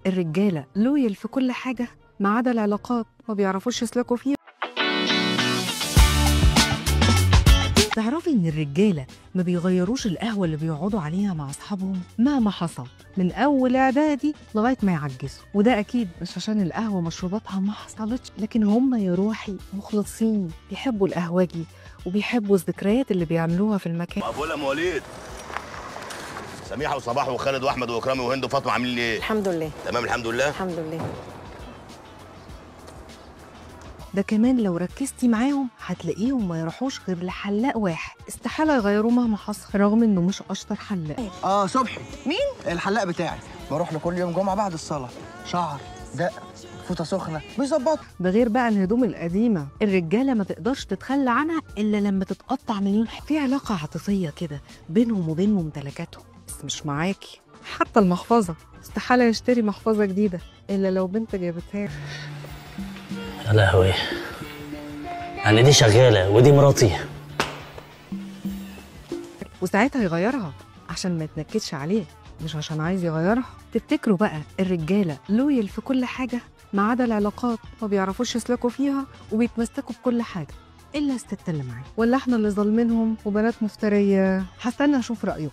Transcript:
الرجالة لويل في كل حاجة ما عدا العلاقات، ما بيعرفوش يسلكوا فيها. تعرفي إن الرجالة ما بيغيروش القهوة اللي بيقعدوا عليها مع أصحابهم مهما حصل، من أول إعدادي لغاية ما يعجزوا. وده أكيد مش عشان القهوة مشروباتها ما حصلتش، لكن هم يا روحي مخلصين، بيحبوا القهوجي وبيحبوا الذكريات اللي بيعملوها في المكان. مقبول يا مواليد. سميحة وصباح وخالد وأحمد وإكرامي وهند وفاطمة عاملين إيه؟ الحمد لله. تمام الحمد لله؟ الحمد لله. ده كمان لو ركزتي معاهم هتلاقيهم ما يروحوش غير لحلاق واحد، استحالة يغيروه مهما حصل، رغم إنه مش أشطر حلاق. صبحي. مين؟ الحلاق بتاعي، بروح له كل يوم جمعة بعد الصلاة، شعر، دق، فوطة سخنة، بيظبط. ده غير بقى الهدوم القديمة، الرجالة ما تقدرش تتخلى عنها إلا لما تتقطع مليون حاجة. في علاقة عاطفية كده بينهم وبين ممتلكاتهم، بس مش معاكي. حتى المحفظة استحالة يشتري محفظة جديدة إلا لو بنت جابتها. يا لهوي، يعني دي شغالة ودي مراتي. وساعتها يغيرها عشان ما يتنكدش عليه، مش عشان عايز يغيرها. تفتكروا بقى الرجالة لويل في كل حاجة ما عدا العلاقات، ما بيعرفوش يسلكوا فيها وبيتمسكوا بكل حاجة إلا الست اللي معاه، ولا احنا اللي ظالمينهم وبنات مفترية؟ هستنى أشوف رأيكم.